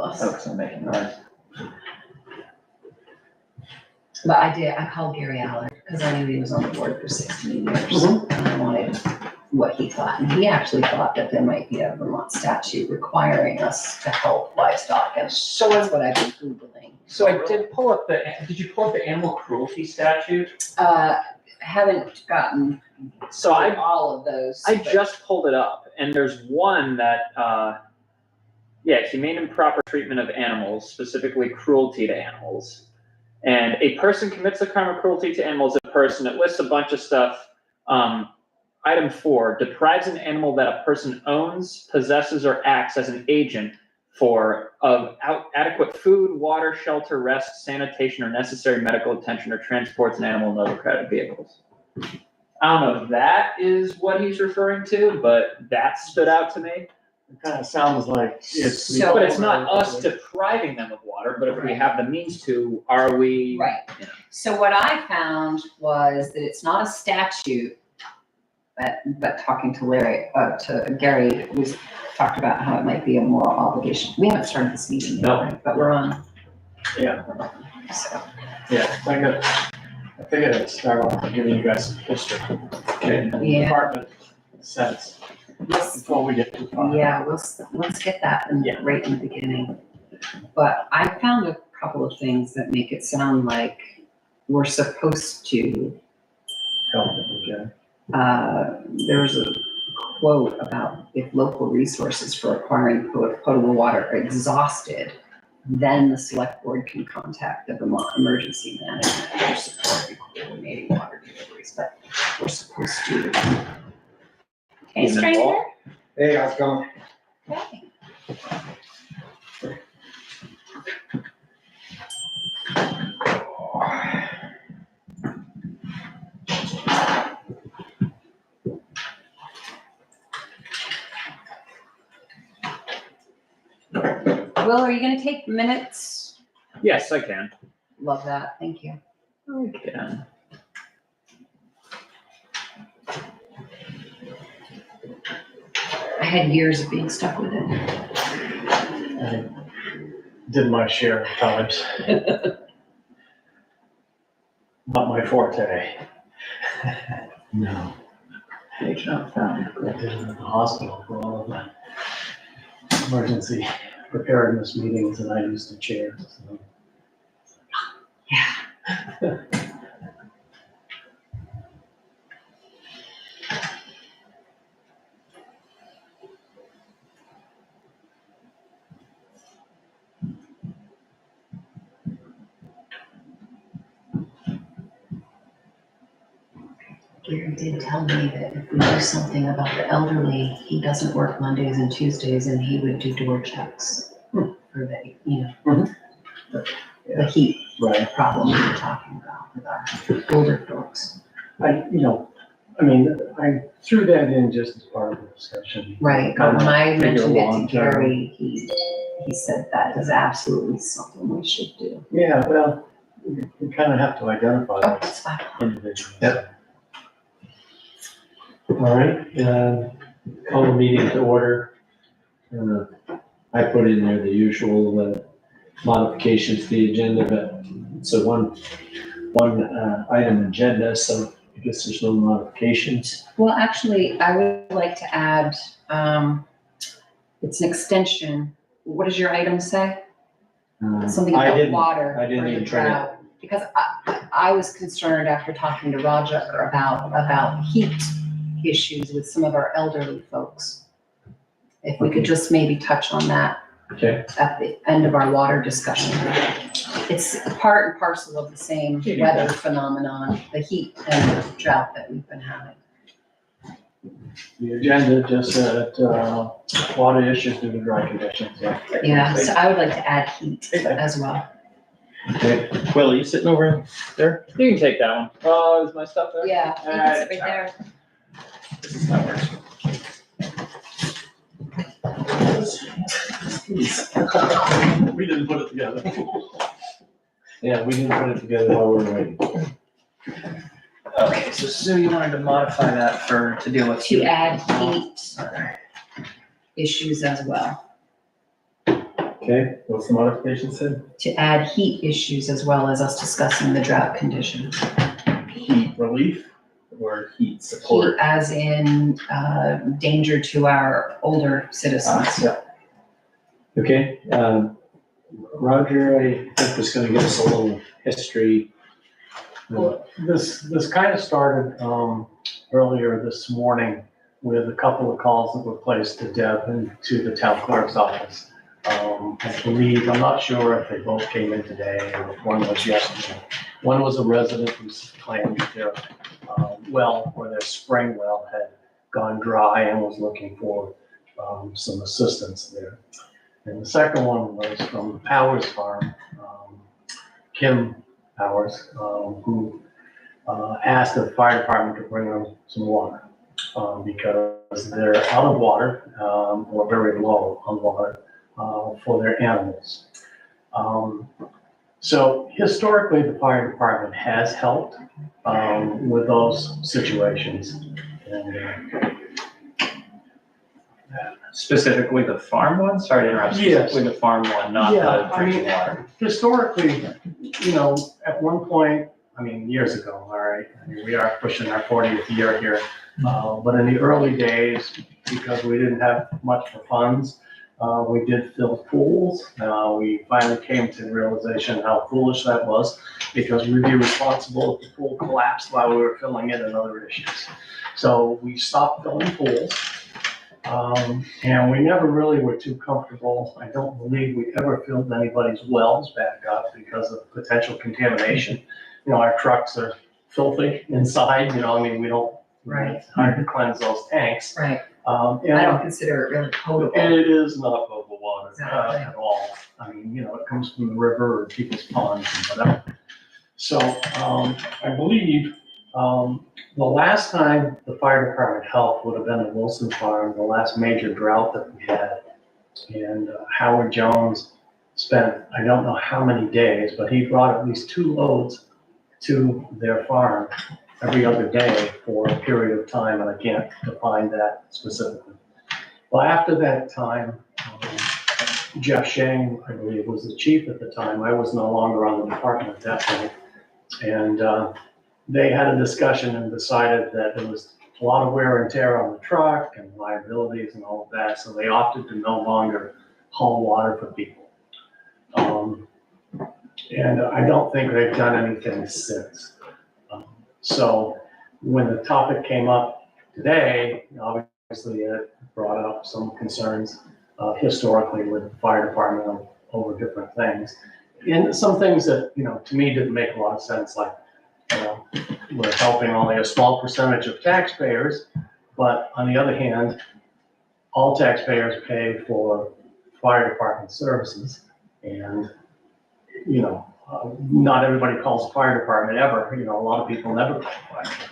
us. Oh, 'cause I'm making noise. But I called Gary Allard because I knew he was on the board for 16 years. And I wanted what he thought. And he actually thought that there might be a Vermont statute requiring us to help livestock. And so that's what I've been Googling. So I did pull up did you pull up the animal cruelty statute? Haven't gotten So all of those. I but- just pulled it up, and there's one that, humane and proper treatment of animals, specifically cruelty to animals. And a person commits the crime of cruelty to animals. A person, it lists a bunch of stuff. Item 4, deprives an animal that a person owns, possesses, or acts as an agent of adequate food, water, shelter, rest, sanitation, or necessary medical attention, or transports an animal in other credit vehicles. I don't know if that is what he's referring to, but that stood out to me. It kind of sounds like it's. So- But it's not us depriving them of water, but if we have the means to, are we? Right. You know. So what I found was that it's not a statute, but talking to Gary, we talked about how it might be a moral obligation. We haven't started this meeting yet, No. right? But we're on. Yeah. So, Yeah, I figured I'd start off by giving you guys some history. Okay. Yeah. Department sense before we get too far. yeah, let's get that right in the beginning. But I found a couple of things that make it sound like we're supposed to. Help them, okay. There's a quote about if local resources for acquiring potable water are exhausted, then the select board can contact the Vermont Emergency Management for support in coordinating water deliveries, but we're supposed to. Hey, Even stranger. involved? Hey, how's it going? Okay. Will, are you gonna take minutes? Yes, I can. Love that, thank you. I can. I had years of being stuck with it. I did my share of times. Not my forte. No. Page not found. I did it in the hospital for all of the emergency preparedness meetings, and I used to chair, so. Gary did tell me that if we do something about the elderly, he doesn't work Mondays and Tuesdays, and he would do door checks for the, the heat Right. problem we were talking about with our older folks. I threw that in just as part of the discussion. Right, but when I Figure mentioned it to long term. Gary, he said that is absolutely something we should do. Yeah, well, you kind of have to identify Oh, those that's fine. individuals. Yep. All right, call the meeting to order. I put in there the usual modifications to the agenda, but it's a one item agenda, so I guess there's no modifications. Well, actually, I would like to add, it's an extension. What does your item say? Something I about didn't- water. I didn't or the even try to- drought. Because I was concerned after talking to Roger about heat issues with some of our elderly folks. If we could just maybe touch on that Okay. at the end of our water discussion. It's part and parcel of the same weather phenomenon, the heat and the drought that we've been having. The agenda just said, water issues due to dry conditions, yeah. Yeah, so I would like to add heat as well. Okay. Will, are you sitting over there? You can take that one. Oh, is my stuff there? Yeah, you can sit right there. This is how it works. We didn't put it together. Yeah, we didn't put it together while we were waiting. Okay, so Sue, you wanted to modify that to deal with. To add heat issues as well. Okay. Okay, what's the modification said? To add heat issues as well as us discussing the drought conditions. Heat relief or heat Heat support? as in, danger to our older citizens. Yeah. Okay, Roger, I think was gonna give us a little history. Well, this kind of started earlier this morning with a couple of calls that were placed to Deb and to the town clerk's office. I believe, I'm not sure if they both came in today or if one was yesterday. One was a resident who claimed that their well, or their spring well had gone dry and was looking for some assistance there. And the second one was from the Powers farm, Kim Powers, who asked the fire department to bring them some water because they're out of water or very low on water for their animals. So historically, the fire department has helped with those situations. And, Specifically the farm one? Sorry to interrupt. Yes. Specifically the farm one, not Yeah, the I mean, drinking water. historically, you know, at one point, I mean, years ago, all right, I mean, we are pushing our 40th year here. But in the early days, because we didn't have much for funds, we did fill pools. We finally came to the realization how foolish that was because we'd be responsible if the pool collapsed while we were filling it and other issues. So we stopped filling pools. And we never really were too comfortable. I don't believe we ever filled anybody's wells back up because of potential contamination. You know, our trucks are filthy inside, you know, I mean, we don't. Right. It's hard to cleanse those tanks. Right. And I don't consider it really potable. it is not potable water Exactly. at all. I mean, you know, it comes from the river or people's ponds and whatever. So I believe the last time the fire department helped would have been the Wilson Farm, the last major drought that we had. And Howard Jones spent, I don't know how many days, but he brought at least 2 loads to their farm every other day for a period of time, and I can't define that specifically. Well, after that time, Jeff Shane, I believe, was the chief at the time. I was no longer on the department at that point. And they had a discussion and decided that there was a lot of wear and tear on the truck and liabilities and all of that, so they opted to no longer haul water for people. And I don't think they've done anything since. So when the topic came up today, obviously it brought up some concerns historically with the fire department over different things. And some things that, you know, to me didn't make a lot of sense, like, we're helping only a small percentage of taxpayers, but on the other hand, all taxpayers pay for fire department services. And, you know, not everybody calls the fire department ever, you know, a lot of people never call the fire department.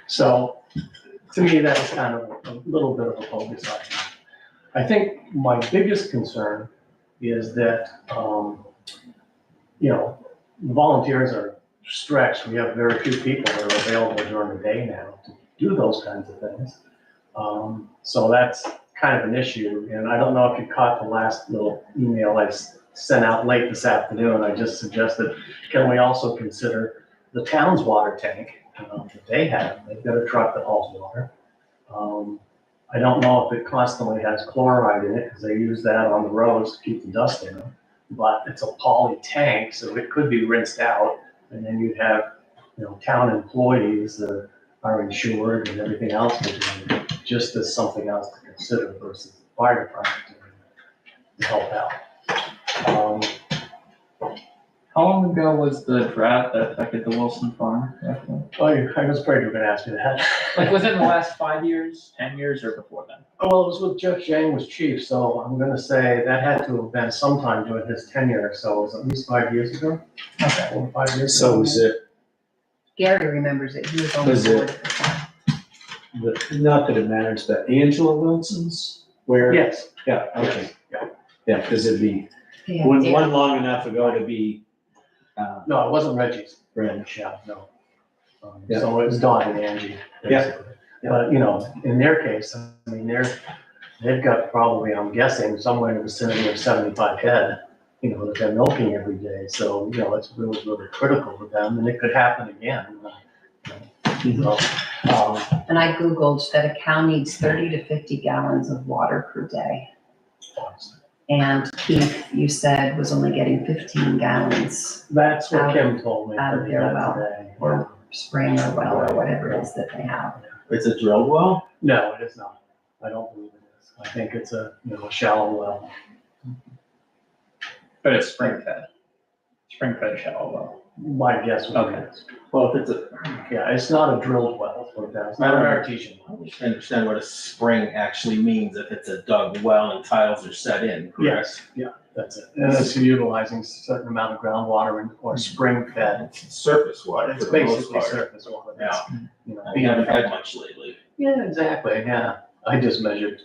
So to me, that was kind of a little bit of a bogus argument. I think my biggest concern is that, you know, volunteers are stretched. We have very few people that are available during the day now to do those kinds of things. So that's kind of an issue. And I don't know if you caught the last little email I sent out late this afternoon. I just suggested, can we also consider the town's water tank that they have? They've got a truck that hauls water. I don't know if it constantly has chloride in it because they use that on the roads to keep the dust in them. But it's a poly tank, so it could be rinsed out. And then you'd have, you know, town employees that are insured and everything else, just as something else to consider versus the fire department to help out. How long ago was the drought that affected the Wilson farm? Roughly? Oh, I was afraid you were going to ask me that. Like within the last 5 years, 10 years, or before then? Well, it was with Jeff Shane was chief, so I'm going to say that had to have been sometime during his tenure. So it was at least 5 years ago. Okay. 4 or 5 years So ago. was it, Gary remembers it. He was on the Was it- board at the time. not that it matters, but Angela Wilson's? Where? Yes. Yeah, okay. Yeah. Yeah, because it'd be, Yeah, one Gary. long enough ago to be, No, it wasn't Reggie's. Reg. Yeah, no. Yeah. So it was Don and Angie, basically. But, you know, in their case, I mean, they've got probably, I'm guessing, somewhere in the vicinity of 75 head, that they're milking every day. So, it's really, really critical to them, and it could happen again. So, And I Googled that a cow needs 30 to 50 gallons of water per day. And Keith, you said, was only getting 15 gallons That's what Kim told me. out of that he their had well. today. Or spring or well or whatever it is that they have. It's a drill well? No, it is not. I don't believe it is. I think it's a shallow well. But it's spring fed shallow well. My guess would be Okay. yes. Well, if it's a, Yeah, it's not a drilled well, it's not an artesian well. I understand what a spring actually means if it's a dug well and tiles are set in, correct? Yes, that's it. And it's utilizing a certain amount of groundwater or spring fed. It's surface water It's for the most basically part. surface water. Yeah, You know, we haven't had much lately. Yeah, exactly, yeah. I just measured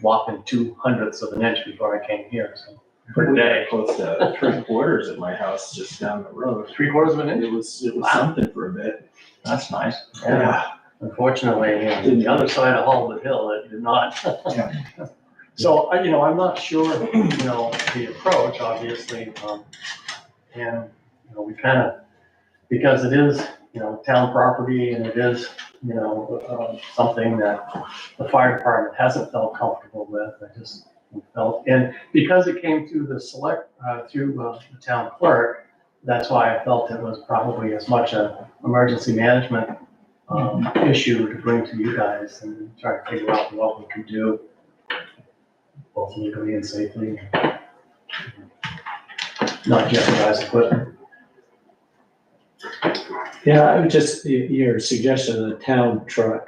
whopping 2/100ths of an inch before I came here, so. Per We day. got close to 3/4 at my house just down the road. 3/4 of an inch? It was Wow. something for a bit. That's nice. Yeah. Unfortunately, on the other side of Hollywood Hill, it did not. Yeah. So, I'm not sure, the approach, obviously, and, we kind of, because it is, town property and it is, something that the fire department hasn't felt comfortable with, I just felt, and because it came through the the town clerk, that's why I felt it was probably as much a emergency management issue to bring to you guys and try to figure out what we can do, both legally and safely, not jeopardize equipment. Yeah, I would just, your suggestion of the town truck.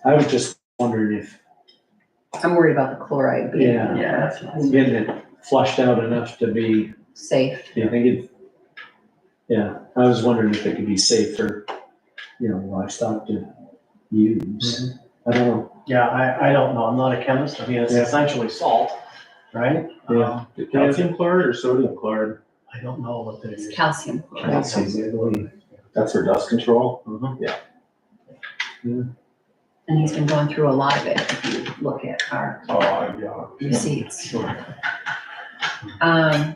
I was just wondering if I'm worried about the chloride being, Yeah. that's getting it flushed out enough to be, safe. do you think it? Yeah, I was wondering if it could be safe for, livestock to use. I don't know. Yeah, I don't know, I'm not a chemist, I mean, it's Yeah. essentially salt, right? Yeah. Calcium chloride or sodium chloride? I don't know what that It's is. calcium chloride. That's for dust control? And he's been going through a lot of it, if you look at our Oh, yeah. receipts. Sure.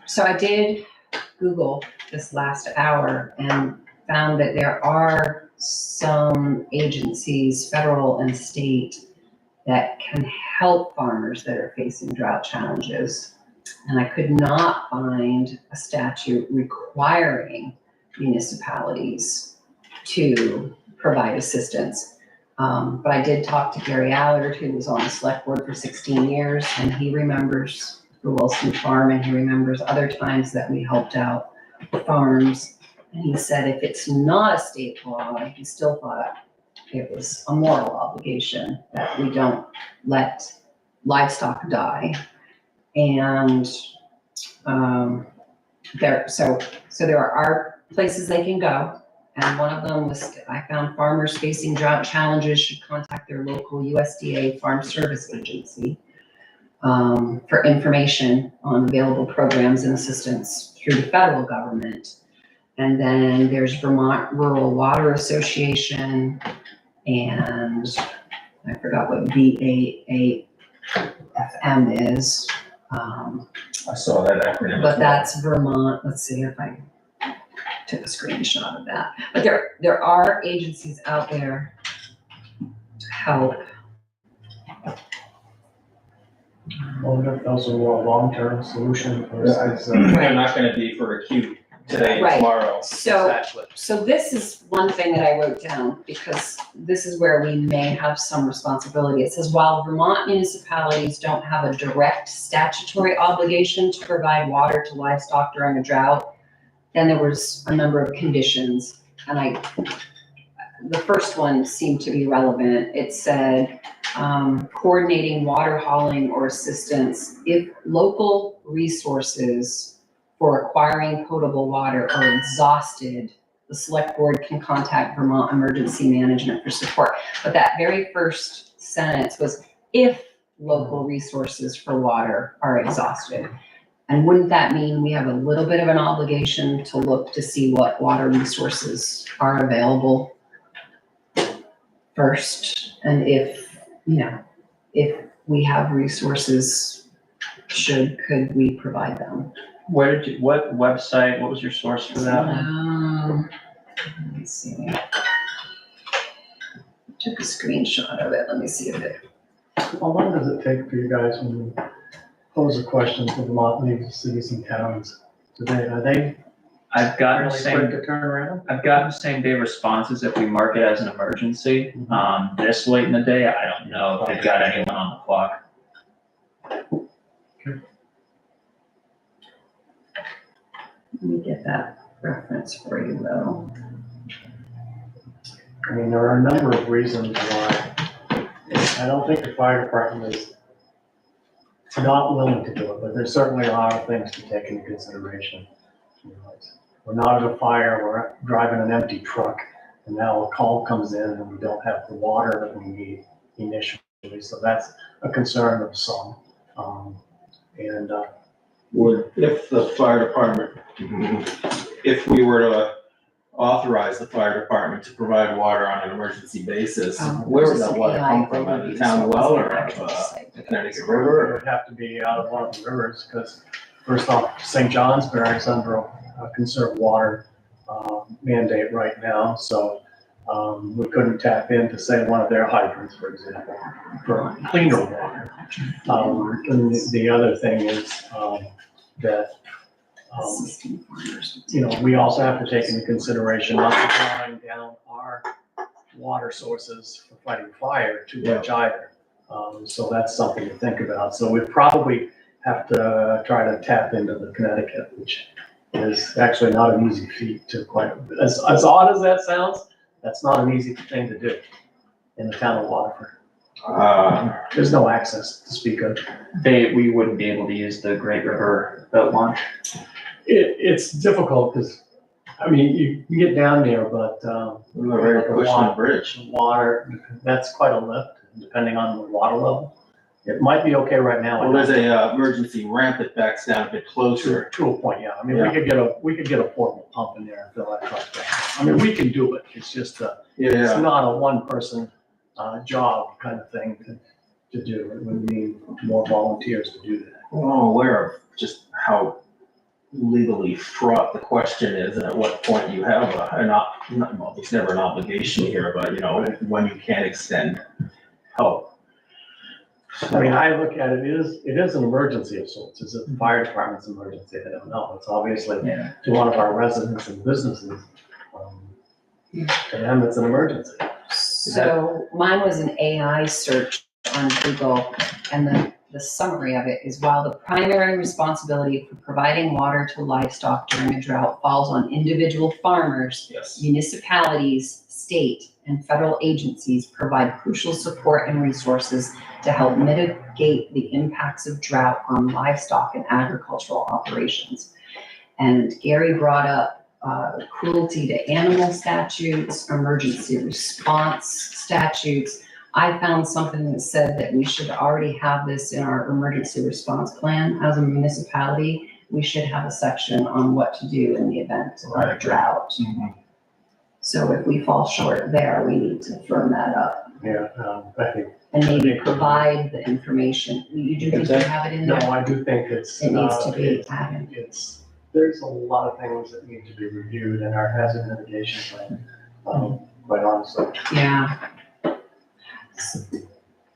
So I did Google this last hour and found that there are some agencies, federal and state, that can help farmers that are facing drought challenges. And I could not find a statute requiring municipalities to provide assistance. But I did talk to Gary Allard, who was on the select board for 16 years, and he remembers the Wilson Farm, and he remembers other times that we helped out farms. And he said if it's not a state law, he still thought it was a moral obligation that we don't let livestock die. And so there are places they can go. And one of them was, I found farmers facing drought challenges should contact their local USDA Farm Service Agency for information on available programs and assistance through the federal government. And then there's Vermont Rural Water Association, and I forgot what VAAFM is. I saw that acronym. as But well. that's Vermont, let's see if I took a screenshot of that. But there are agencies out there to help. I wonder if those are more long-term solution versus. They're not gonna be for acute today and Right. tomorrow. Exactly. So this is one thing that I wrote down, because this is where we may have some responsibility. It says, while Vermont municipalities don't have a direct statutory obligation to provide water to livestock during a drought, then there was a number of conditions, and the first one seemed to be relevant. It said, coordinating water hauling or assistance if local resources for acquiring potable water are exhausted, the select board can contact Vermont Emergency Management for support. But that very first sentence was, if local resources for water are exhausted. And wouldn't that mean we have a little bit of an obligation to look to see what water resources are available first? And if, if we have resources, could we provide them? What website, what was your source for that? Let me see. Took a screenshot of it. Let me see if it. How long does it take for you guys when you pose a question to the Montgomery cities and towns? Are they I've gotten the really quick same, to turn around? I've gotten same day responses if we mark it as an emergency. This late in the day, I don't know if they've got anyone on the clock. Let me get that reference for you though. I mean, there are a number of reasons why I don't think the fire department is not willing to do it, but there's certainly a lot of things to take into consideration. You know, we're not at a fire, we're driving an empty truck, and now a call comes in and we don't have the water that we need initially. So that's a concern of some. If the fire department, if we were to authorize the fire department to provide water on an emergency basis, where would that water come from? Out of the town well or out of the Connecticut It River? would have to be out of one of the rivers, because first off, St. Johnsbury is under a conserved water mandate right now, so we couldn't tap into, say, one of their hydrants, for example, for cleaner water. And the other thing is that we also have to take into consideration not drawing down our water sources for fighting fire too much either. So that's something to think about. So we'd probably have to try to tap into the Connecticut, which is actually not an easy feat to quite, as odd as that sounds, that's not an easy thing to do in the town of Waterford. There's no access to speak of. We wouldn't be able to use the Great River boat launch. It's difficult because, I mean, you can get down there, but We're already pushing the bridge. the water, that's quite a lift, depending on the water level. It might be okay right now. Well, there's a emergency ramp that backs down a bit closer. To a point, yeah. I mean, Yeah. we could get a portable pump in there and fill that truck down. I mean, we can do it. It's just it's Yeah, not a one-person job kind of thing to do. It would need more volunteers to do that. I'm aware of just how legally fraught the question is, and at what point you have well, there's never an obligation here, but when you can extend help. I mean, I look at it is an emergency of sorts. Is it the fire department's emergency? I don't know. It's obviously to one of our residents and businesses. To them, it's an emergency. So mine was an AI search on Google, and the summary of it is, while the primary responsibility for providing water to livestock during a drought falls on individual farmers, Yes. municipalities, state, and federal agencies provide crucial support and resources to help mitigate the impacts of drought on livestock and agricultural operations. And Gary brought up cruelty to animal statutes, emergency response statutes. I found something that said that we should already have this in our emergency response plan. As a municipality, we should have a section on what to do in the event of a drought. So if we fall short there, we need to firm that up Yeah, I think. and maybe provide the information. You do think you have it in No, there? I do think it's. It needs to be added. There's a lot of things that need to be reviewed in our hazard mitigation plan, quite honestly. Yeah.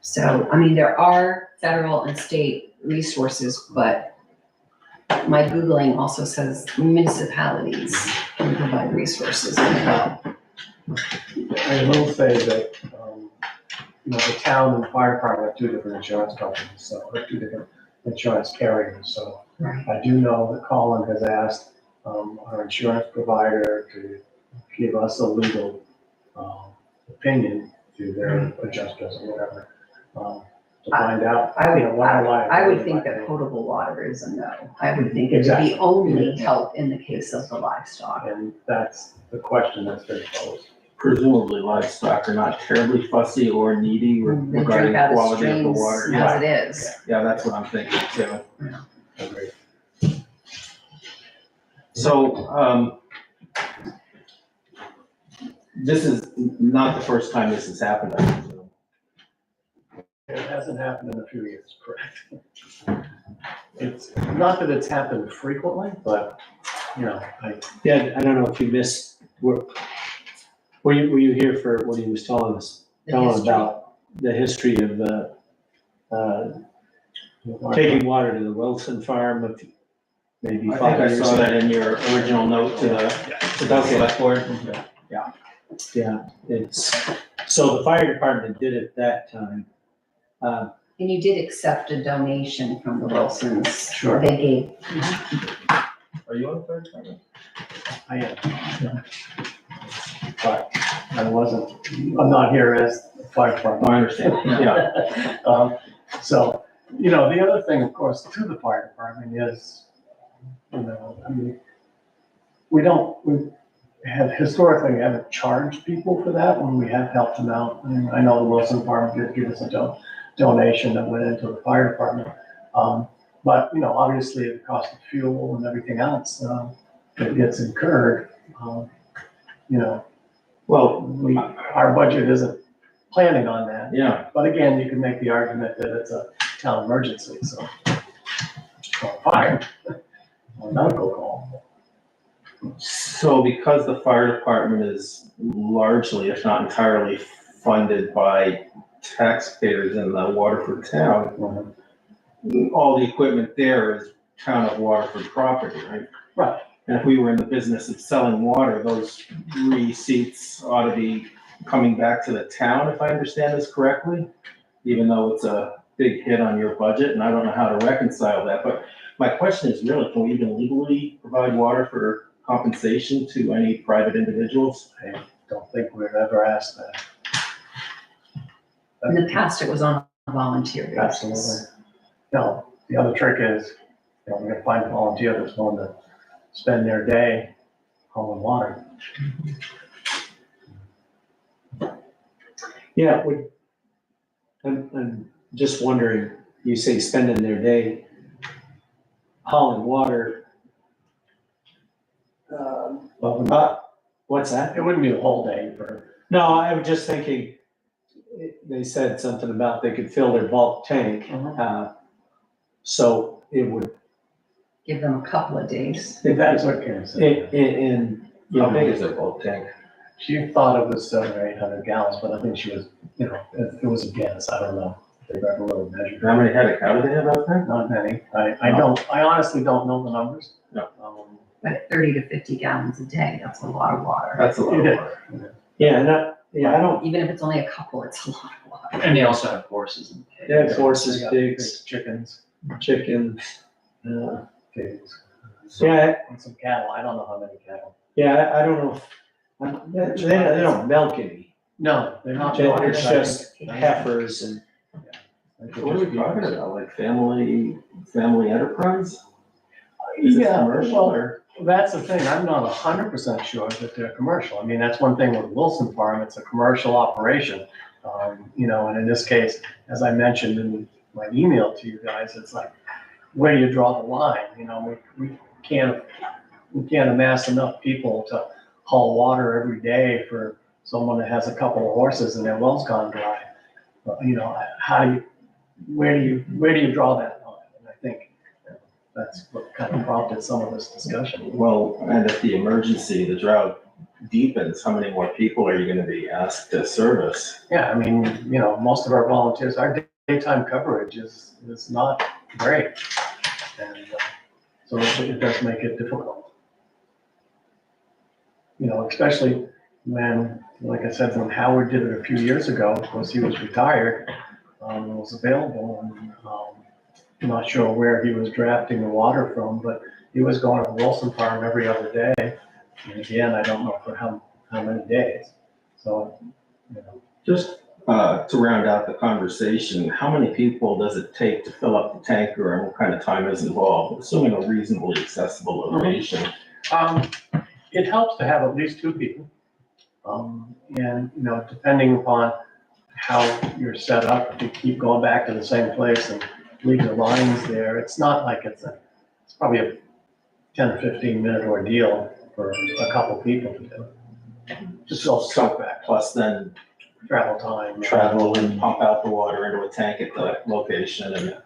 So, I mean, there are federal and state resources, but my Googling also says municipalities can provide resources as well. I will say that, the town and the fire department have two different insurance companies, so, or two different insurance carriers, so. Right. I do know that Colin has asked, our insurance provider to give us a legal, opinion through their adjusters or whatever, to find out. I would think that potable water is a no. I would think it would Exactly. be only help in the case of the livestock. And that's the question that's been posed. Presumably livestock are not terribly fussy or needy They regarding drink the out of quality of the streams water. as it is. Yeah, that's what I'm thinking too. Agreed. So, this is not the first time this has happened, I presume. It hasn't happened in a few years, correct? It's, not that it's happened frequently, but, Yeah, I don't know if you missed, were you here for what he was telling us? The Telling history. about the history of, taking water to the Wilson farm of maybe I 5 think I years saw ago. that in your original note to the select board. Yeah, so the fire department did it that time. And you did accept a donation from the Wilsons. Sure. They gave, Are you on the fire department? I am. But I'm not here as the fire Oh, department. I understand, yeah. So, the other thing, of course, to the fire department is, we have historically haven't charged people for that when we have helped them out. I know the Wilson Farm did give us a donation that went into the fire department. But, obviously the cost of fuel and everything else, that gets incurred, Well, our budget isn't planning on that. yeah, But again, you can make the argument that it's a town emergency, so. Fire, or medical call. so because the fire department is largely, if not entirely, funded by taxpayers in the Waterford town, all the equipment there is town of Waterford property, right? Right. And if we were in the business of selling water, those receipts ought to be coming back to the town, if I understand this correctly, even though it's a big hit on your budget, and I don't know how to reconcile that. But my question is really, can we even legally provide water for compensation to any private individuals? I don't think we've ever asked that. in the past, it was on a volunteer basis. Absolutely. No, the other trick is, we're gonna find a volunteer that's willing to spend their day hauling water. Yeah, I'm just wondering, you say spending their day hauling water. What's that? It wouldn't be the whole day for, No, I was just thinking, they said something about they could fill their bulk tank. So it would, Give them a couple of days. if that's what Karen said. How big is their bulk tank? She thought it was 700 or 800 gallons, but I think she was, it was a guess, I don't know. If they've ever really measured. How many head of cow do they have out there? Not many. I honestly don't know the numbers. No. But 30 to 50 gallons a day, that's a lot of water. That's a lot of It is. water. I don't, Even if it's only a couple, it's a lot of water. And they also have horses and pigs. they have horses, They got pigs, chickens, chickens. pigs, Yeah, and some cattle. I don't know how many cattle. yeah, I don't know. They don't milk any. No, they're not. It's just heifers and. What are we talking about, like family enterprise? Is it Yeah, commercial well, or? that's the thing. I'm not 100% sure that they're commercial. I mean, that's one thing with Wilson Farm. It's a commercial operation. And in this case, as I mentioned in my email to you guys, it's like, where do you draw the line? We can't amass enough people to haul water every day for someone that has a couple of horses and their well's gone dry. Where do you draw that line? And I think that's what kind of prompted some of this discussion. Well, and if the emergency, the drought deepens, how many more people are you gonna be asked to service? Yeah, I mean, most of our volunteers, our daytime coverage is not great. And so it does make it difficult. Especially when, like I said, when Howard did it a few years ago, of course, he was retired, and was available, and I'm not sure where he was drafting the water from, but he was going to the Wilson Farm every other day. And again, I don't know for how many days. So, Just to round out the conversation, how many people does it take to fill up the tanker and what kind of time is involved, assuming a reasonably accessible location? It helps to have at least 2 people. And, depending upon how you're set up, if you keep going back to the same place and leave the lines there, it's not like it's probably a 10 or 15 minute ordeal for a couple people to do. Just self back. Plus then travel time. travel and pump out the water into a tank at the location and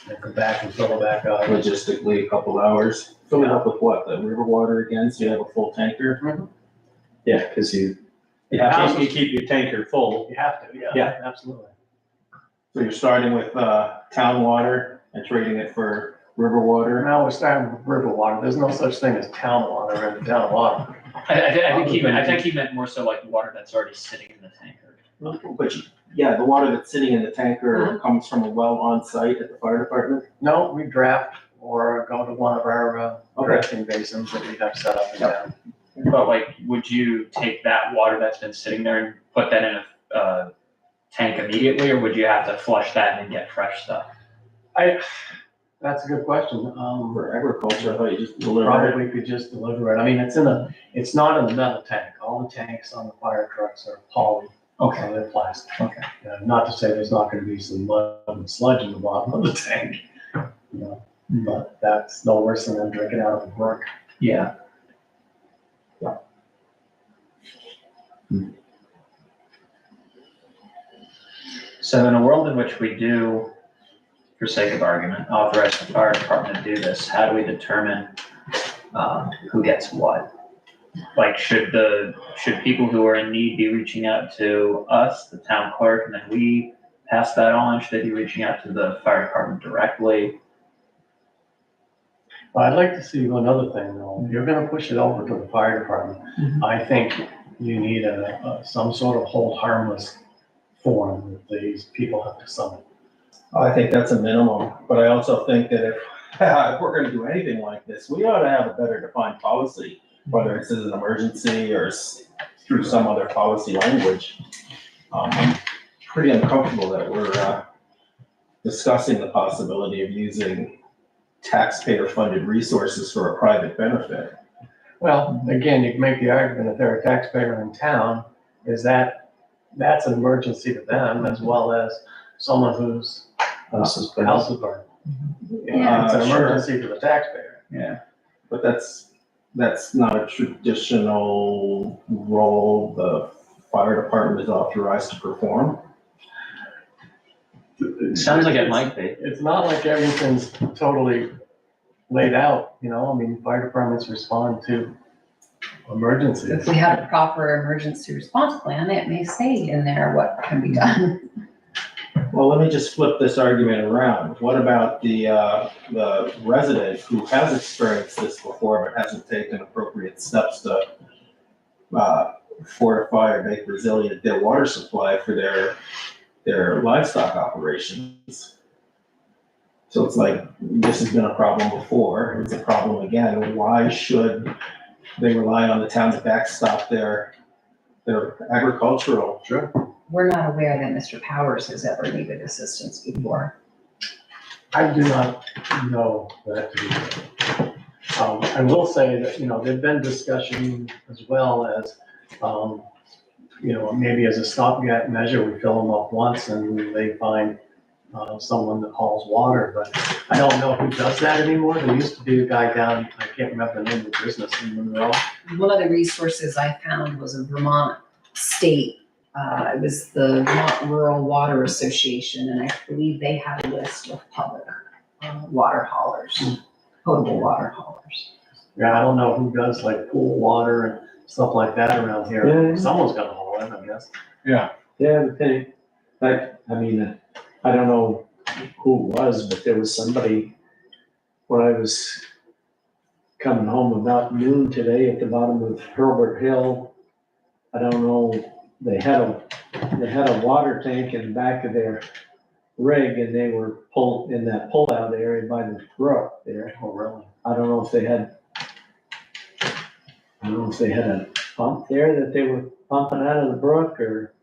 And come back and fill it back up. logistically a couple hours. Fill it up with what, the river water again, so you have a full tanker? Yeah, cause you keep your tanker full. You have to, yeah. Yeah. Absolutely. So you're starting with, town water and trading it for river water? Now we're starting with river water. There's no such thing as town water in town water. I think he meant more so like water that's already sitting in the tanker. But yeah, the water that's sitting in the tanker comes from a well on site at the fire department? No, we draft or go to one of our Okay. drafting basins that we have set up in town. But like, would you take that water that's been sitting there and put that in a tank immediately, or would you have to flush that and get fresh stuff? That's a good question. For agriculture, I thought you just delivered it. Probably could just deliver it. I mean, it's not in a metal tank. All the tanks on the fire trucks are poly. Okay. They're plastic. Okay. Not to say there's not gonna be some mud and sludge in the bottom of the tank, you know, but that's no worse than them drinking out of a brook. Yeah. So in a world in which we do, for sake of argument, authorize the fire department to do this, how do we determine who gets what? Like, should people who are in need be reaching out to us, the town clerk, and then we pass that on? Should they be reaching out to the fire department directly? I'd like to see another thing though. If you're gonna push it over to the fire department, I think you need some sort of hold harmless form that these people have to sign. I think that's a minimum, but I also think that if we're gonna do anything like this, we ought to have a better defined policy, whether it's as an emergency or through some other policy language. I'm pretty uncomfortable that we're discussing the possibility of using taxpayer-funded resources for a private benefit. Well, again, you can make the argument if they're a taxpayer in town, that's an emergency to them as well as someone whose house is burned. It's an Sure. emergency to the taxpayer. Yeah. But that's not a traditional role the fire department is authorized to perform. Sounds like it might be. It's not like everything's totally laid out, you know, I mean, fire departments respond to emergencies. If we had a proper emergency response plan, it may say in there what can be done. Well, let me just flip this argument around. What about the resident who has experienced this before but hasn't taken appropriate steps to fortify or make resilient their water supply for their livestock operations? So it's like, this has been a problem before, it's a problem again. Why should they rely on the town to backstop their agricultural? Sure. We're not aware that Mr. Powers has ever needed assistance before. I do not know that to be true. I will say that, you know, there've been discussion as well as, you know, maybe as a stopgap measure, we fill them up once and they find someone that hauls water, but I don't know who does that anymore. There used to be a guy down, I can't remember the name of the business in Monroe. One of the resources I found was a Vermont state, it was the Vermont Rural Water Association, and I believe they had a list of public water haulers, potable water haulers. Yeah, I don't know who does like pool water and stuff like that around here. Yeah. Someone's gotta haul it, I guess. Yeah, but I mean, I don't know who it was, but there was somebody, when I was coming home about noon today at the bottom of Herbert Hill, I don't know, they had a water tank in the back of their rig and they were pulled in that pull-out area by the brook there. Oh, really? I don't know if they had a pump there that they were pumping out of the brook or.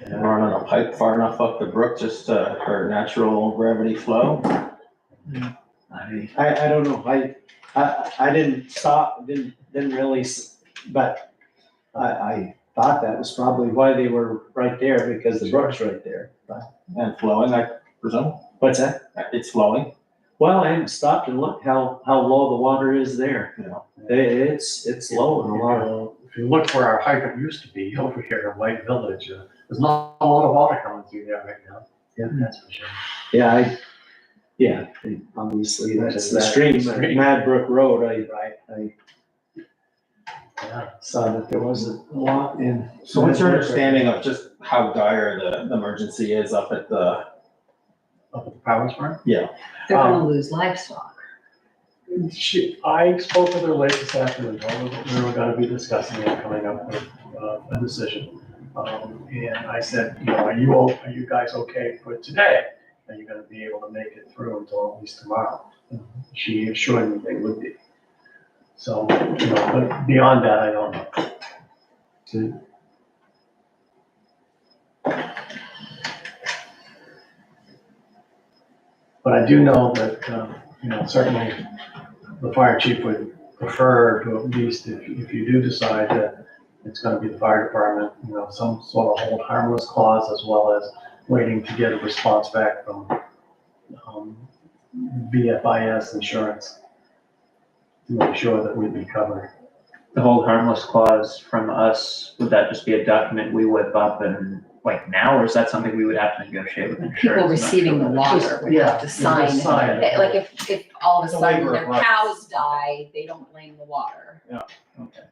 Running a pipe far enough up the brook just for natural gravity flow? I don't know, I didn't stop, didn't really, but I thought that was probably why they were right there, because the brook's right there. And flowing, I presume? What's that? It's flowing? Well, I haven't stopped and looked how low the water is there. Yeah. It's low in a lot of if you look where our hydrant used to be over here in White Village, there's not a lot of water coming through there right now. Yeah. That's for sure. Yeah, and obviously that's the That stream at stream. Mad Brook Road. I Yeah. saw that there wasn't a lot in. So what's your understanding of just how dire the emergency is up at the, Up at the Powers Farm. They're gonna lose livestock. I spoke with her late this afternoon, told her that we were gonna be discussing it, coming up with a decision. And I said, are you guys okay for today? Are you gonna be able to make it through until at least tomorrow? She assured me they would be. So, but beyond that, I don't know. But I do know that, certainly the fire chief would prefer to, at least if you do decide that it's gonna be the fire department, some sort of hold harmless clause, as well as waiting to get a response back from VFIS insurance to make sure that we'd be covered. The hold harmless clause from us, would that just be a document we whip up and like now, or is that something we would have to negotiate with insurance? People I'm not receiving the sure. water would have to Just sign. sign it. Like if all of a It's a sudden waiver of their rights. cows die, they don't blame the water. Okay.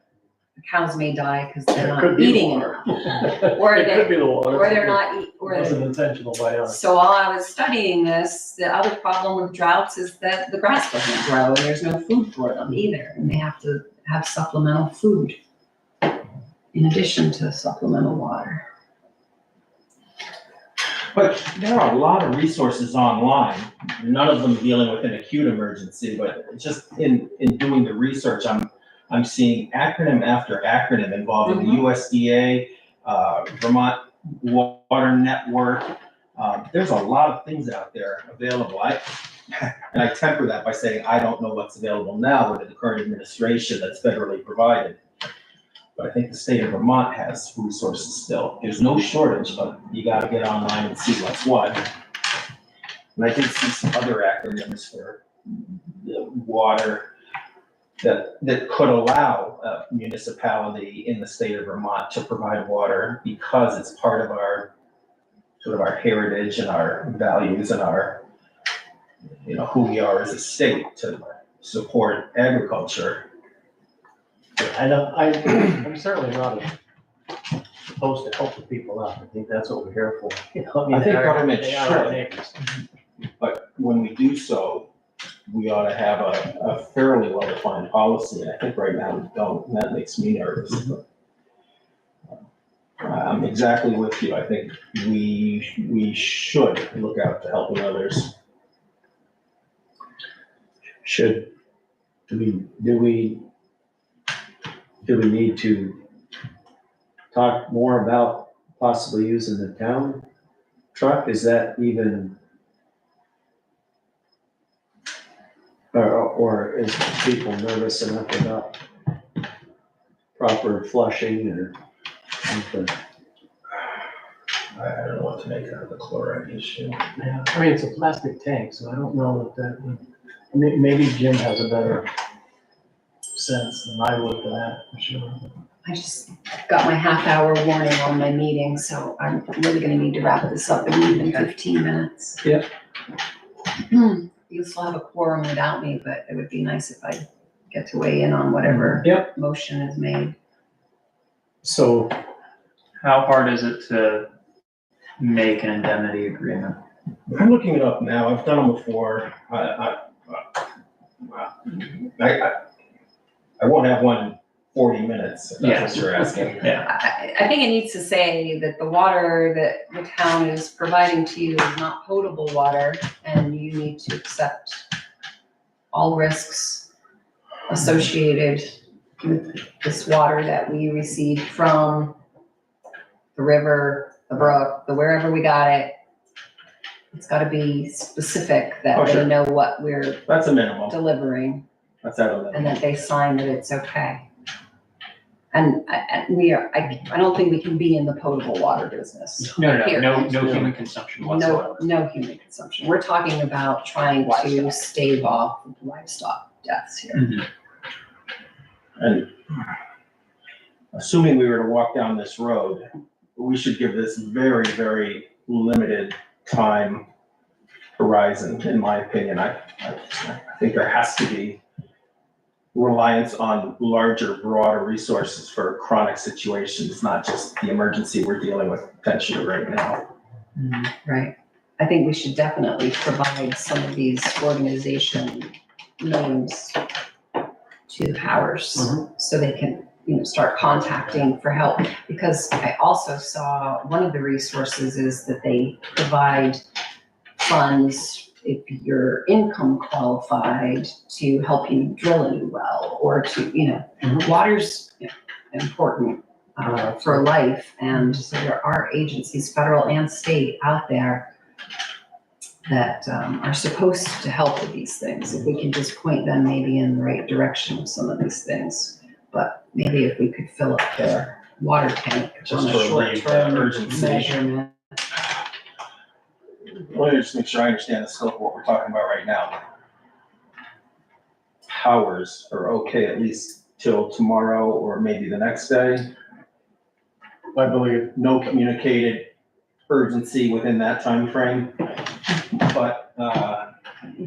The cows may die because they're It not could be eating water. enough. Or It could be the water. Or they're not, It wasn't intentional by us. So while I was studying this, the other problem with droughts is that the grass doesn't grow and there's no food for them either. And they have to have supplemental food in addition to supplemental water. but there are a lot of resources online, none of them dealing with an acute emergency, but just in doing the research, I'm seeing acronym after acronym involving the USDA, Vermont Water Network. There's a lot of things out there available. And I temper that by saying, I don't know what's available now with the current administration that's federally provided. But I think the state of Vermont has resources still. There's no shortage, but you gotta get online and see what's what. And I did see some other acronyms for the water that could allow a municipality in the state of Vermont to provide water because it's part of our, sort of our heritage and our values and our, who we are as a state to support agriculture. I'm certainly not opposed to helping people out. I think that's what we're here for. I think government they are our should. neighbors. But when we do so, we ought to have a fairly well-defined policy, and I think right now we don't, and that makes me nervous. But I'm exactly with you. I think we should look out to helping others. Do we need to talk more about possibly using the town truck? Is that even, or is people nervous enough about proper flushing or something? I don't know what to make out of the chloride issue. Yeah, I mean, it's a plastic tank, so I don't know that would, maybe Jim has a better sense than I would for that, for sure. I just got my half-hour warning on my meeting, so I'm really gonna need to wrap this up in even 15 minutes. Yep. You'll still have a quorum without me, but it would be nice if I get to weigh in on whatever Yep. motion is made. So, How hard is it to make an indemnity agreement? I'm looking it up now. I've done them before. I won't have one in 40 minutes, if that's what you're asking. Yeah. I think it needs to say that the water that the town is providing to you is not potable water, and you need to accept all risks associated with this water that we receive from the river, the brook, the wherever we got it. It's gotta be specific that Oh, they sure. know what we're That's a minimum. delivering That's at a minimum. and that they sign that it's okay. And I don't think we can be in the potable water business. No Period. human consumption whatsoever. No human consumption. We're talking about trying to Livestock. stave off livestock deaths here. Mhm. And assuming we were to walk down this road, we should give this very, very limited time horizon, in my opinion. I think there has to be reliance on larger, broader resources for chronic situations, not just the emergency we're dealing with potentially right now. Right. I think we should definitely provide some of these organization names to Powers so they can, start contacting for help. Because I also saw one of the resources is that they provide funds if you're income qualified to help you drill a new well or to, water's important for life. And so there are agencies, federal and state, out there that are supposed to help with these things. If we can just point them maybe in the right direction of some of these things. But maybe if we could fill up their water tank Just on to a relieve the short-term urgency. measurement. Let me just make sure I understand the scope of what we're talking about right now. Powers are okay at least till tomorrow or maybe the next day. I believe. No communicated urgency within that time frame. But,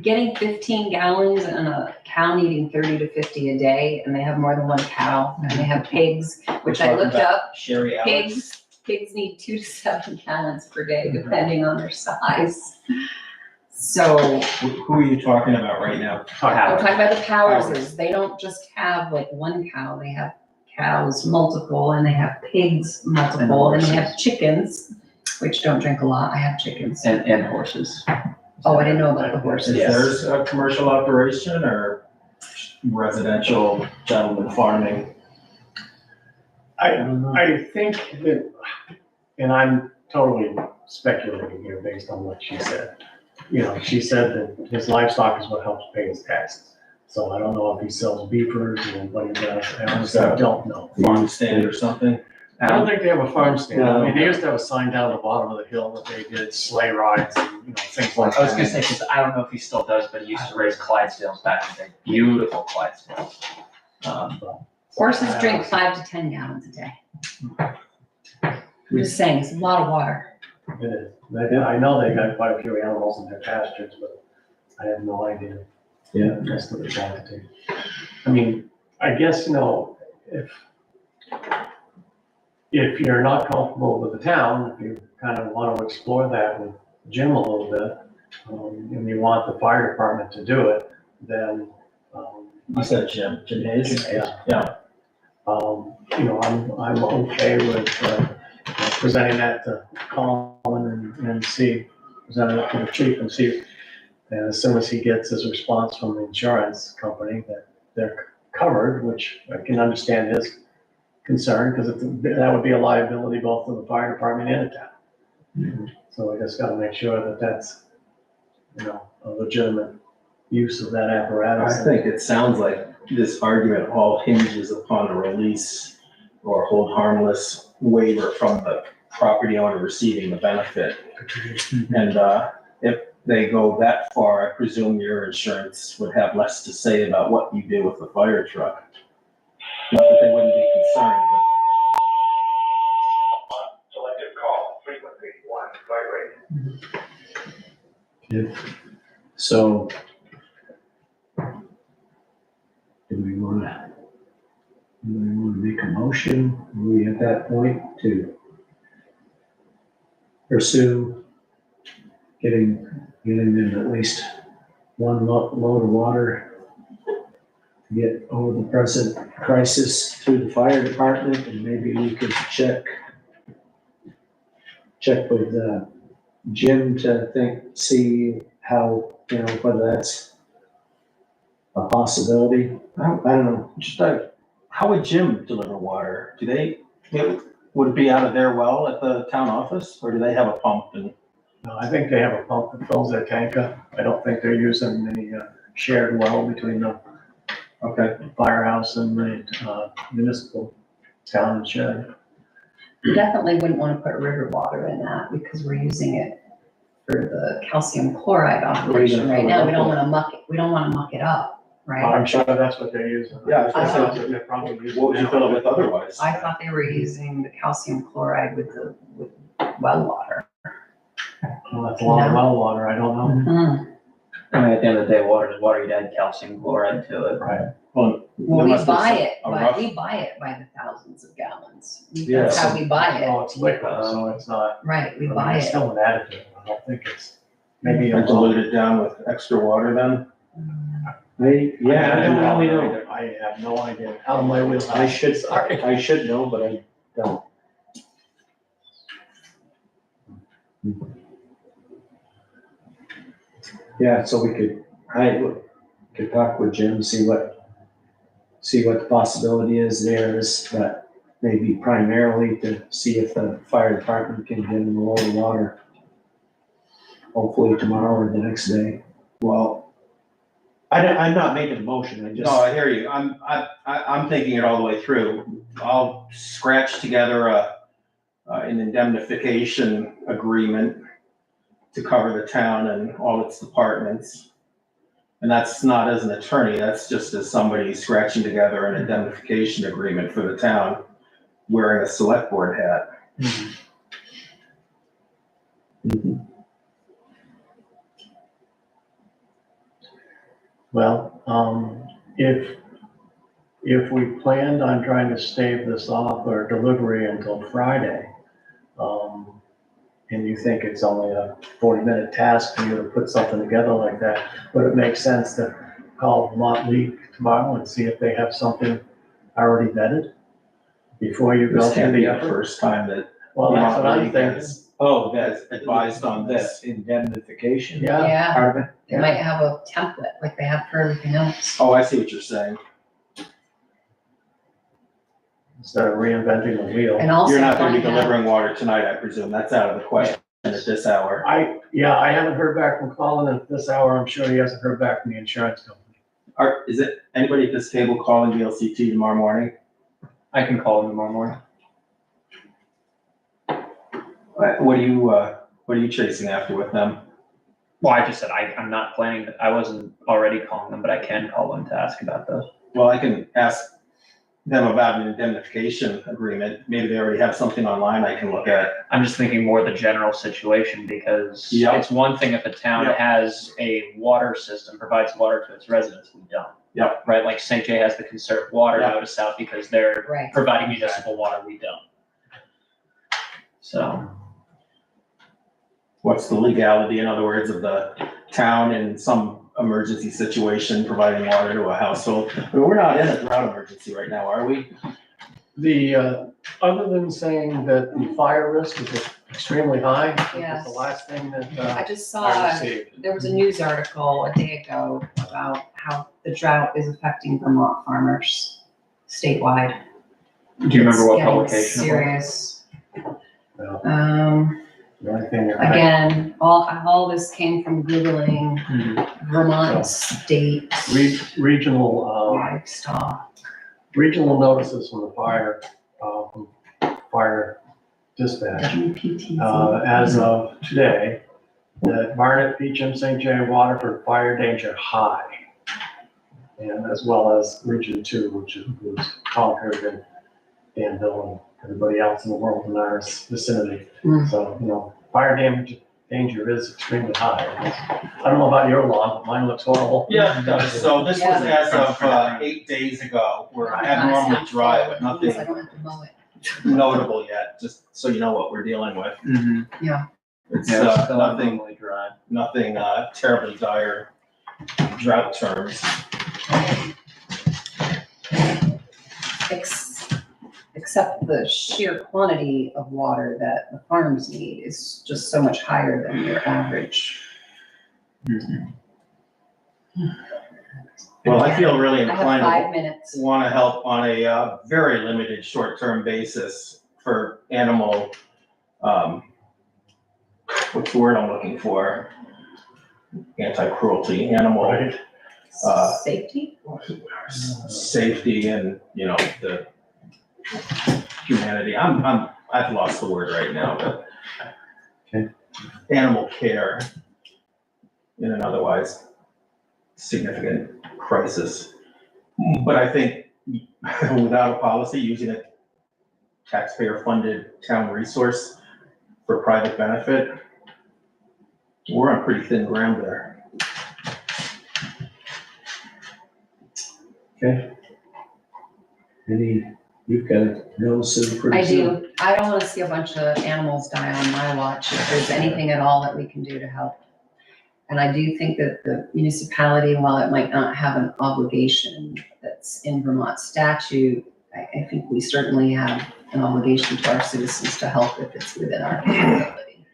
Getting 15 gallons and a cow needing 30 to 50 a day, and they have more than one cow, and they have pigs, which I looked up. Sherry Alex. Pigs need 2 to 7 gallons per day, depending on their size. So Who are you talking about right now? I'm talking about the Powerses. They don't just have like one cow, they have cows multiple, and they have pigs multiple, and they have chickens, which don't drink a lot. I have chickens. And horses. Oh, I didn't know about the horses. Is theirs a commercial operation or residential gentleman farming? I think that, and I'm totally speculating here based on what she said. She said that his livestock is what helps pay his taxes. So I don't know if he sells beefers or what he does. I honestly don't know. Farm stand or something? I don't think they have a farm stand. I mean, they used to have a sign down at the bottom of the hill that they did sleigh rides and, things like that. I was gonna say, because I don't know if he still does, but he used to raise Clydesdales back in the day. Beautiful Clydesdales. Horses drink 5 to 10 gallons a day. I'm just saying, it's a lot of water. It is. I know they got quite a few animals in their pastures, but I have no idea. Yeah. That's the quantity. I mean, I guess, if you're not comfortable with the town, if you kind of want to explore that with Jim a little bit, and you want the fire department to do it, then. You said Jim Hayes? Yeah. I'm okay with presenting that to Colin and present it to the chief and see, and as soon as he gets his response from the insurance company that they're covered, which I can understand his concern, because that would be a liability both to the fire department and the town. So we just gotta make sure that that's, a legitimate use of that apparatus. I think it sounds like this argument all hinges upon a release or hold harmless waiver from the property owner receiving the benefit. And if they go that far, I presume your insurance would have less to say about what you do with the fire truck. Not that they wouldn't be concerned, but. Selected call, frequency 1, vibrate. So, do we want to make a motion? Are we at that point to pursue getting them at least one load of water to get over the present crisis through the fire department, and maybe we could check with Jim to see how, whether that's a possibility. I don't know, just how would Jim deliver water? Would it be out of their well at the town office, or do they have a pump and? No, I think they have a pump that fills their tank up. I don't think they're using the shared well between the firehouse and the municipal town and shed. You definitely wouldn't want to put river water in that because we're using it for the calcium chloride operation right now. We don't want to muck it up. right? I'm sure that's what they're using. Yeah, I was gonna say, That's what they're probably using. What would you now. fill it with otherwise? I thought they were using the calcium chloride with well water. Well, that's a lot of well water, I don't know. Mm. I mean, at the end of the day, water is water, you'd add calcium chloride to it. Right. Well, Well, there we must be buy some- it, a but rough- we buy it by the thousands of gallons. Yeah. That's how we buy it, Oh, it's liquid, so it's not, right, we I mean, buy it's it. still an additive. I don't think it's, maybe. I dilute it down with extra water then? Yeah, I don't really know. I have no idea. Out of my wheelhouse. I should, Sorry. I should know, but I don't. Yeah, so I could talk with Jim, see what the possibility is there is, but maybe primarily to see if the fire department can get in a load of water. Hopefully tomorrow or the next day. Well, I'm not making a motion, I no, just, I hear you. I'm thinking it all the way through. I'll scratch together an indemnification agreement to cover the town and all its departments. And that's not as an attorney, that's just as somebody scratching together an indemnification agreement for the town, wearing a select board hat. Mhm. Well, if we planned on trying to stave this off or delivery until Friday, and you think it's only a 40-minute task for you to put something together like that, but it makes sense to call Vermont League tomorrow and see if they have something already vetted before you go This through can't be the the effort. first time that Well, that's what I'm Vermont League thinking. has oh, has advised on this. that indemnification Yeah, Yeah, part of it. they might have a template like they have for everything else. Oh, I see what you're saying. instead of reinventing the wheel. And also You're not gonna be find out- delivering water tonight, I presume. That's out of the question at this hour. I haven't heard back from Colin at this hour. I'm sure he hasn't heard back from the insurance company. Is it anybody at this table calling VLCT tomorrow morning? I can call them tomorrow morning. What are you chasing after with them? Well, I just said I'm not planning, I wasn't already calling them, but I can call them to ask about those. Well, I can ask them about an indemnification agreement. Maybe they already have something online I can look at. I'm just thinking more the general situation because Yep. it's one thing if a town Yep. has a water system, provides water to its residents, we don't. Yep. Right, like St. J has the conserved water Yep. notice out because they're Right. providing municipal water, we don't. So, What's the legality, in other words, of the town in some emergency situation providing water to a household? I mean, we're not in a drought emergency right now, are we? Other than saying that the fire risk is extremely high, that's Yes. the last thing that I just I saw, received. there was a news article a day ago about how the drought is affecting Vermont farmers statewide. do you remember what It's getting publication it was? serious. No. The only thing that I- Again, all this came from Googling Vermont state Regional, livestock. regional notices from the fire dispatch. WPTC. As of today, that Barnet, Beecham, St. J, Waterford, fire danger high. And as well as Region 2, which includes Concord and Danville and everybody else in the world in our vicinity. Mm. So, fire danger is extremely high. I don't know about your lawn, but mine looks horrible. Yeah, it does. So this was Yeah. as of 8 days ago. We're abnormally dry, but I nothing don't have to mow it. notable yet, just so you know what we're dealing with. Yeah, It's it's still nothing, abnormally dry. nothing terribly dire drought terms. Except the sheer quantity of water that the farms need is just so much higher than your average. Well, I feel really I have inclined 5 minutes. to want to help on a very limited short-term basis for animal, what's the word I'm looking for? Anti-cruelty, animal Right. Safety? safety and, the humanity. I've lost the word right now, but Okay. animal care in an otherwise significant crisis. But I think without a policy, using a taxpayer-funded town resource for private benefit, we're on pretty thin ground there. Okay. You've got notice of pretty I soon. do. I don't want to see a bunch of animals die on my watch. If there's anything at all that we can do to help. And I do think that the municipality, while it might not have an obligation that's in Vermont statute, I think we certainly have an obligation to our citizens to help if it's within our capability.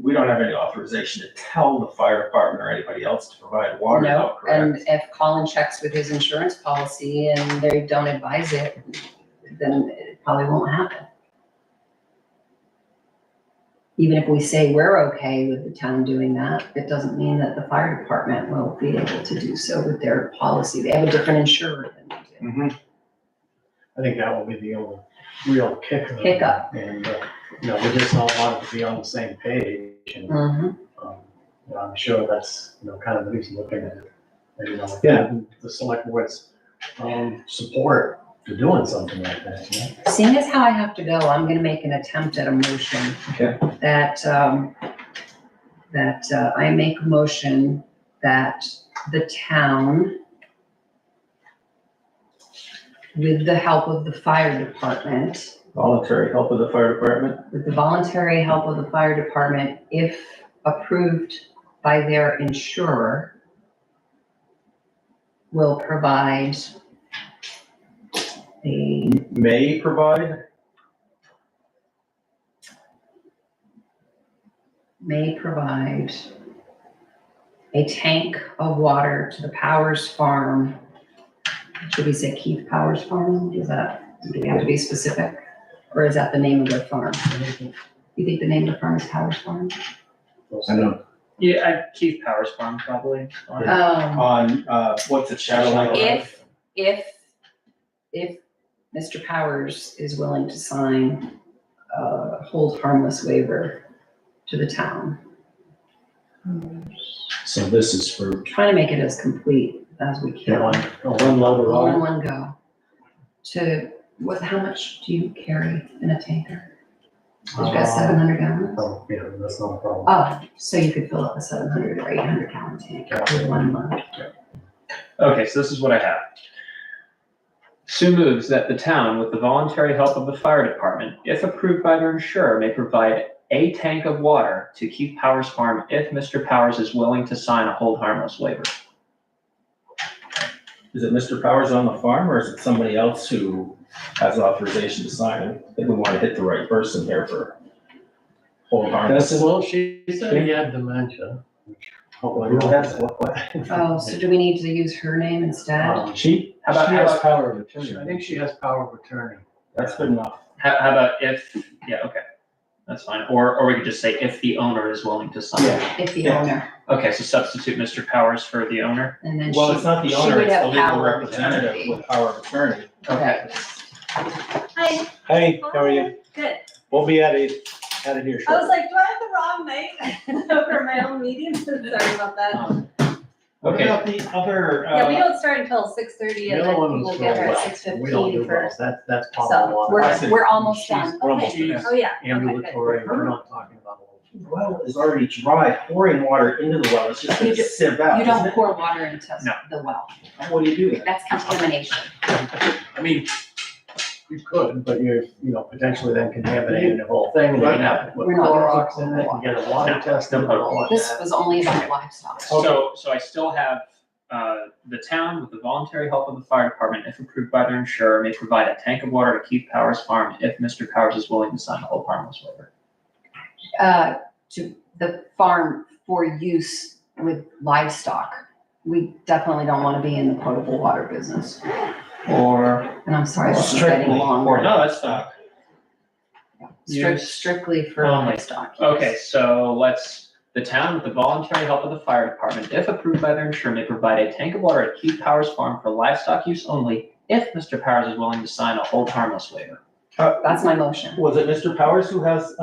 We don't have any authorization to tell the fire department or anybody else to provide water, though, No, and correct? if Colin checks with his insurance policy and they don't advise it, then it probably won't happen. Even if we say we're okay with the town doing that, it doesn't mean that the fire department will be able to do so with their policy. They have a different insurer than we do. I think that will be the only real kicker. Hiccup. And, we just all want to be on the same page. And, Mhm. I'm sure that's, kind of what he's looking at. And, Yeah. The select board's, support for doing something like that, Seeing as how I have to go, I'm gonna make an attempt at a motion. Okay. That I make a motion that the town, with the help of the fire department, Voluntary help of the fire department? with the voluntary help of the fire department, if approved by their insurer, will provide May provide? a tank of water to the Powers Farm. Should we say Keith Powers Farm? Do we have to be specific? Or is that the name of their farm? You think the name of the farm is Powers Farm? I don't, Yeah, Keith Powers Farm probably. On, what's it, Shadowline? If Mr. Powers is willing to sign a hold harmless waiver to the town. so this is for Trying to make it as complete as we can. one load of All in water? one go. How much do you carry in a tanker? You've got 700 gallons? Oh, yeah, that's not a problem. Oh, so you could fill up a 700 or 800 gallon tank with one load. Okay, so this is what I have. Sue moves that the town, with the voluntary help of the fire department, if approved by their insurer, may provide a tank of water to Keith Powers Farm if Mr. Powers is willing to sign a hold harmless waiver. Is it Mr. Powers on the farm, or is it somebody else who has authorization to sign it? I think we want to hit the right person here for hold harmless. Well, she said he had dementia. Hopefully. Oh, so do we need to use her name instead? She How about- has power of attorney. I think she has power of attorney. That's good enough. How about if, yeah, okay, that's fine. Or we could just say if the owner is willing to sign. Yeah. If the Yeah. owner, Okay, so substitute Mr. Powers for the owner. and then Well, it's not the she owner, would it's the have legal power of representative attorney. with power of attorney. Okay. Hi. Hey, how are you? Good. We'll be out of here I was shortly. like, do I have the wrong night for my own meeting? Sorry about that. What Okay. about the other, Yeah, we don't start until 6:30 the and other then one we'll was get for her at wells. We don't 6:15 do for, wells. That's so potable water. We're almost done. We're almost okay. there. Oh, yeah. Okay, good. Ambulatory, we're not talking about. Well, is already dry, pouring water into the well, it's just You gonna do- sieve out, You isn't don't it? pour water into No. the well. What do you do then? That's contamination. I mean, you could, but you're, potentially then contaminating the whole thing, and then have to put We're not gonna do Clorox in it, and get a water No, test no and all of This that. was only about livestock. So I still have, the town, with the voluntary help of the fire department, if approved by their insurer, may provide a tank of water to Keith Powers Farm if Mr. Powers is willing to sign a hold harmless waiver. To the farm for use with livestock. We definitely don't want to be in the potable water business. Or. And I'm sorry, this is getting Strictly, long. or no, that's not. Strictly for Only. livestock. yes. Okay, so the town, with the voluntary help of the fire department, if approved by their insurer, may provide a tank of water at Keith Powers Farm for livestock use only if Mr. Powers is willing to sign a hold harmless waiver. That's my motion. Was it Mr. Powers who has,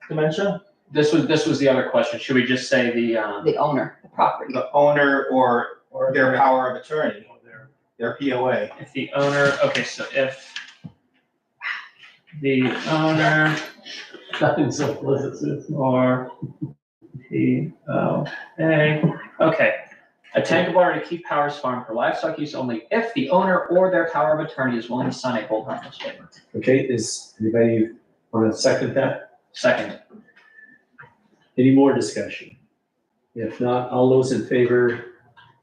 dementia? This was the other question. Should we just say the The owner, the property. The owner or their power of attorney, their POA. If the owner, okay, so if the owner Nothing so explicit. or POA, okay. A tank of water to keep Powers Farm for livestock use only if the owner or their power of attorney is willing to sign a hold harmless waiver. Okay, is anybody want to second that? Second. Any more discussion? If not, all those in favor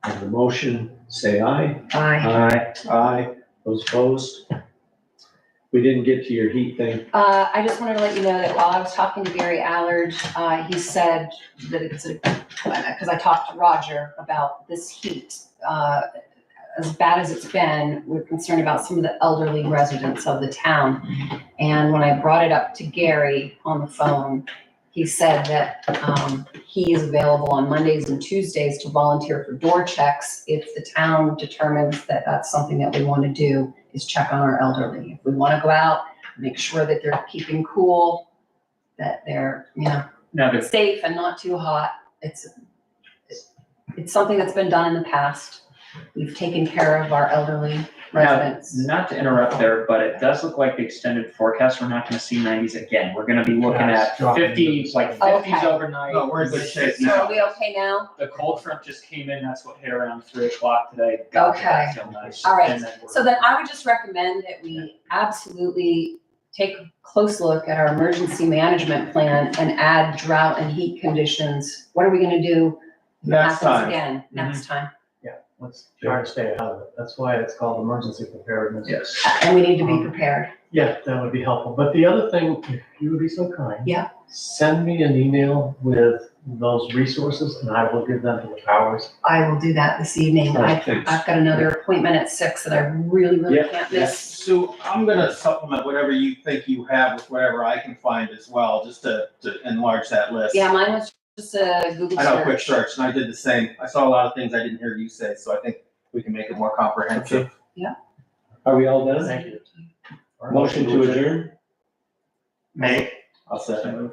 of the motion, say aye. Aye. Aye. Those opposed? We didn't get to your heat thing. I just wanted to let you know that while I was talking to Gary Allard, he said that it's because I talked to Roger about this heat. As bad as it's been, we're concerned about some of the elderly residents of the town. And when I brought it up to Gary on the phone, he said that he is available on Mondays and Tuesdays to volunteer for door checks if the town determines that that's something that we want to do, is check on our elderly. If we want to go out, make sure that they're keeping cool, that they're, Now, the safe and not too hot. It's something that's been done in the past. We've taken care of our elderly residents. Not to interrupt there, but it does look like the extended forecast, we're not gonna see 90s again. We're gonna be looking at 50s, like 50s Okay. overnight. No, we're in good shape So now. are we okay now? The cold front just came in, that's what hit around 3 o'clock today. Okay. Feel nice. All right. And then we're- So then I would just recommend that we absolutely take a close look at our emergency management plan and add drought and heat conditions. What are we gonna do if it Next happens time. again, next time? Let's try to stay ahead of it. That's why it's called emergency preparedness. Yes. And we need to be prepared. Yeah, that would be helpful. But the other thing, if you would be so kind. Yeah. Send me an email with those resources and I will give them to the powers. I will do that this evening. I've Thanks. got another appointment at 6 that I really Yeah, can't miss. Sue, I'm gonna supplement whatever you think you have with whatever I can find as well, just to enlarge that list. Yeah, mine was just a Google I know, a quick search. search, and I did the same. I saw a lot of things I didn't hear you say, so I think we can make it more comprehensive. Are we all done? Thank you. Motion to adjourn? Make. I'll second.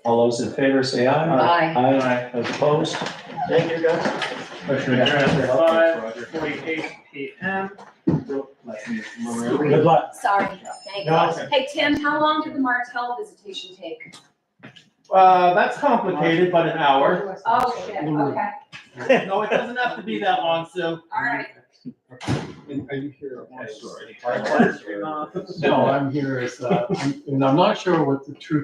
All those in favor, say aye. Bye. Aye. Those opposed? Thank you, guys. Motion adjourned at 5:48 PM. Good luck. Sorry, thank No, you. okay. Hey, Tim, how long did the Martell visitation take? That's complicated, but an hour. Oh, shit, okay, No, it doesn't have to be that long, Sue. all right. Are you here? Okay, sorry. No, I'm here as, and I'm not sure what the true